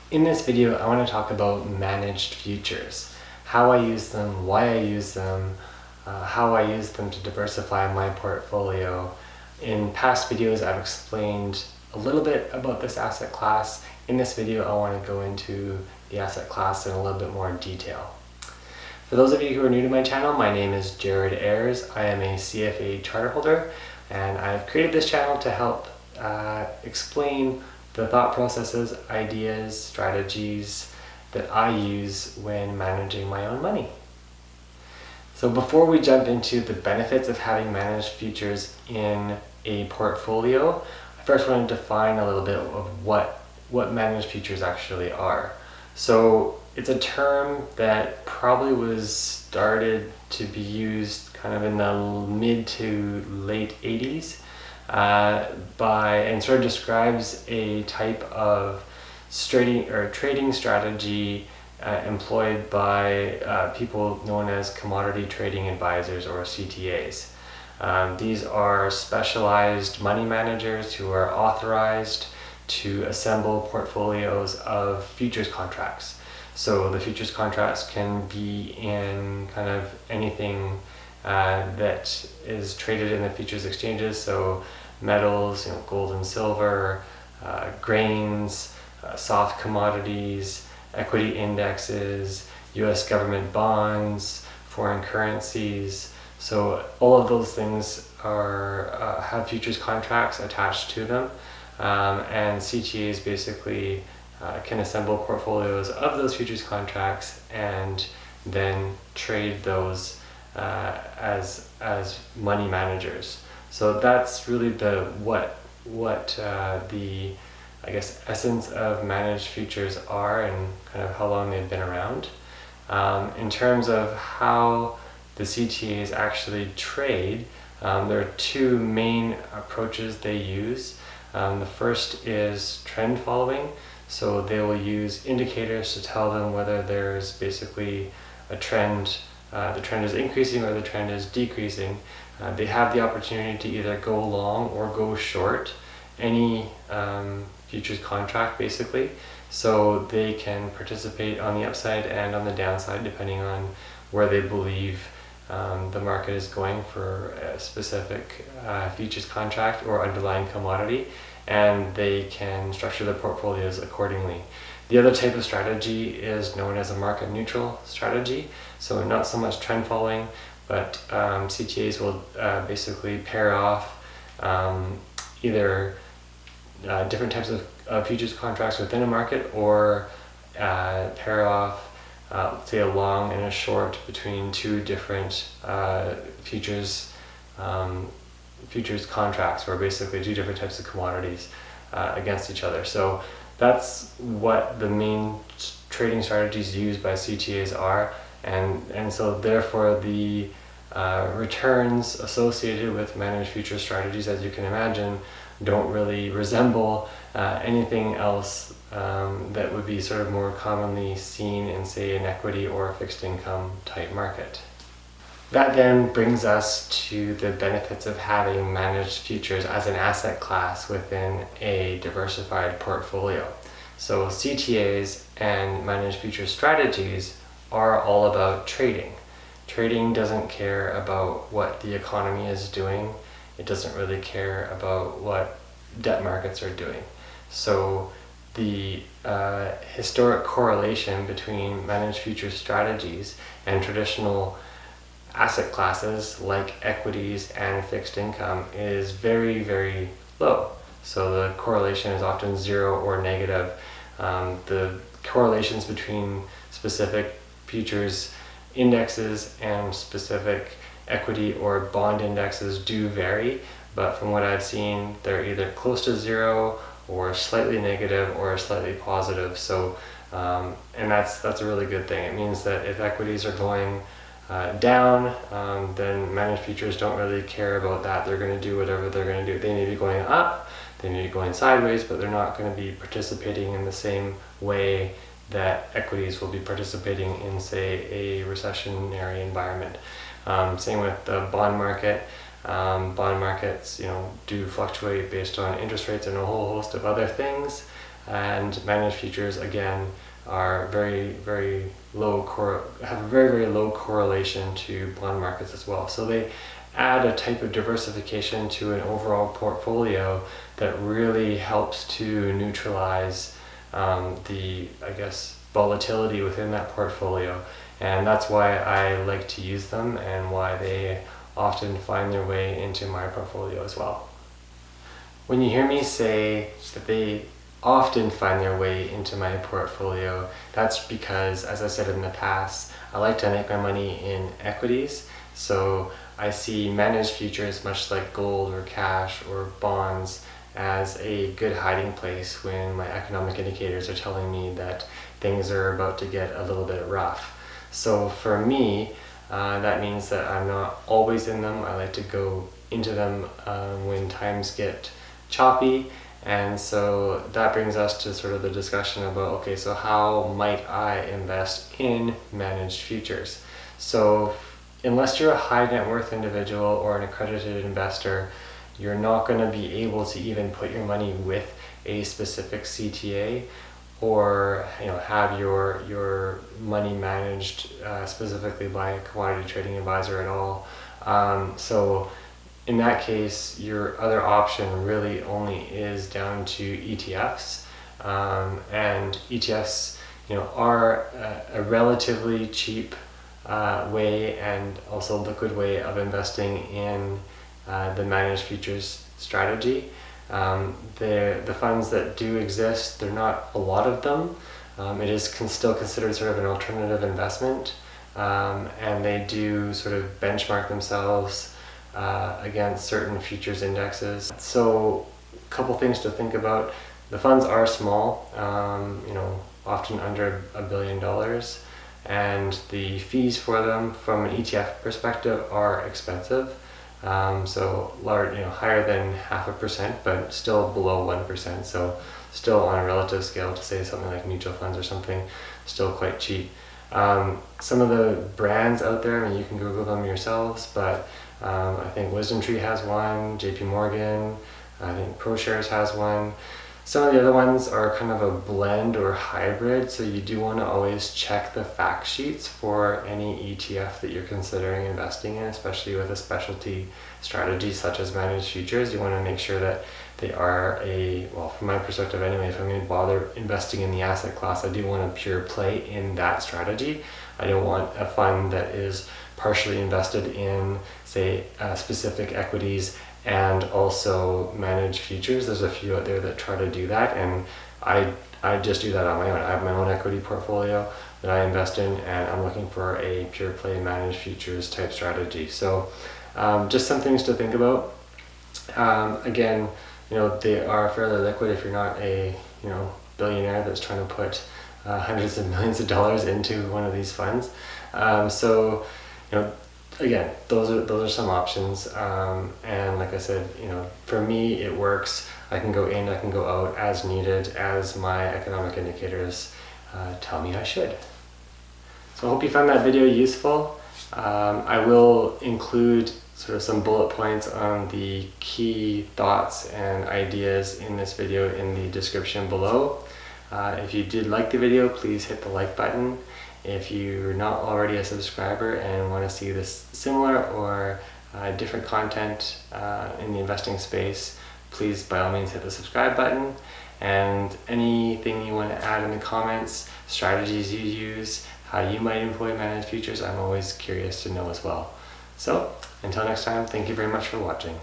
In this video, I want to talk about managed futures, how I use them, why I use them, how I use them to diversify my portfolio. In past videos, I've explained a little bit about this asset class. In this video, I want to go into the asset class in a little bit more detail. For those of you who are new to my channel, my name is Jared Ayers. I am a CFA charter holder, and I've created this channel to help explain the thought processes, ideas, strategies that I use when managing my own money. So before we jump into the benefits of having managed futures in a portfolio, I first want to define a little bit of what managed futures actually are. So it's a term that probably was started to be used kind of in the mid to late 80s. And sort of describes a type of trading strategy employed by people known as commodity trading advisors, or CTAs. These are specialized money managers who are authorized to assemble portfolios of futures contracts. So the futures contracts can be in kind of anything that is traded in the futures exchanges, so metals, gold and silver, grains, soft commodities, equity indexes, US government bonds, foreign currencies. So all of those things have futures contracts attached to them, and CTAs basically can assemble portfolios of those futures contracts and then trade those as money managers. So that's really the essence of managed futures are, and kind of how long they've been around. In terms of how the CTAs actually trade, there are two main approaches they use. The first is trend following. So they will use indicators to tell them whether there's basically a trend, the trend is increasing or the trend is decreasing. They have the opportunity to either go long or go short any futures contract basically. So they can participate on the upside and on the downside depending on where they believe the market is going for a specific futures contract or underlying commodity, and they can structure their portfolios accordingly. The other type of strategy is known as a market neutral strategy. So not so much trend following, but CTAs will basically pair off either different types of futures contracts within a market, or pair off say a long and a short between two different futures contracts, or basically two different types of commodities against each other. So that's what the main trading strategies used by CTAs are, and so therefore the returns associated with managed futures strategies, as you can imagine, don't really resemble anything else that would be sort of more commonly seen in, say, an equity or a fixed income type market. That then brings us to the benefits of having managed futures as an asset class within a diversified portfolio. So CTAs and managed futures strategies are all about trading. Trading doesn't care about what the economy is doing. It doesn't really care about what debt markets are doing. So the historic correlation between managed futures strategies and traditional asset classes like equities and fixed income is very, very low. So the correlation is often zero or negative. The correlations between specific futures indexes and specific equity or bond indexes do vary, but from what I've seen, they're either close to zero or slightly negative or slightly positive. So and that's a really good thing. It means that if equities are going down, then managed futures don't really care about that. They're going to do whatever they're going to do. They may be going up, they may be going sideways, but they're not going to be participating in the same way that equities will be participating in, say, a recessionary environment. Same with the bond market. Bond markets, do fluctuate based on interest rates and a whole host of other things. and managed futures again are very low have a very low correlation to bond markets as well. So they add a type of diversification to an overall portfolio that really helps to neutralize the, I guess, volatility within that portfolio. And that's why I like to use them and why they often find their way into my portfolio as well. When you hear me say that they often find their way into my portfolio, that's because, as I said in the past, I like to make my money in equities. So I see managed futures, much like gold or cash or bonds, as a good hiding place when my economic indicators are telling me that things are about to get a little bit rough. So for me, that means that I'm not always in them. I like to go into them when times get choppy. And so that brings us to sort of the discussion about, okay, so how might I invest in managed futures? So unless you're a high net worth individual or an accredited investor, you're not going to be able to even put your money with a specific CTA or have your money managed specifically by a commodity trading advisor at all. So in that case, your other option really only is down to ETFs, and ETFs, are a relatively cheap way and also liquid way of investing in the managed futures strategy. The funds that do exist, there are not a lot of them. It is still considered sort of an alternative investment, and they do sort of benchmark themselves against certain futures indexes. So a couple things to think about. The funds are small, often under $1 billion, and the fees for them from an ETF perspective are expensive. So large, higher than 0.5%, but still below 1%. So still on a relative scale to say something like mutual funds or something, still quite cheap. Some of the brands out there, you can Google them yourselves, but I think Wisdom Tree has one, JP Morgan, I think ProShares has one. Some of the other ones are kind of a blend or hybrid, so you do want to always check the fact sheets for any ETF that you're considering investing in, especially with a specialty strategy such as managed futures. You want to make sure that they are from my perspective anyway, if I'm going to bother investing in the asset class, I do want a pure play in that strategy. I don't want a fund that is partially invested in, say, specific equities and also manage futures. There's a few out there that try to do that, and I just do that on my own. I have my own equity portfolio that I invest in, and I'm looking for a pure play managed futures type strategy. So just some things to think about. Again, they are fairly liquid if you're not a billionaire that's trying to put hundreds of millions of dollars into one of these funds. Again, those are some options, and like I said, for me it works. I can go in, I can go out as needed, as my economic indicators tell me I should. So I hope you found that video useful. I will include sort of some bullet points on the key thoughts and ideas in this video in the description below. If you did like the video, please hit the like button. If you're not already a subscriber and want to see this similar or different content in the investing space, please by all means hit the subscribe button. And anything you want to add in the comments, strategies you use, how you might employ managed futures, I'm always curious to know as well. So until next time, thank you very much for watching.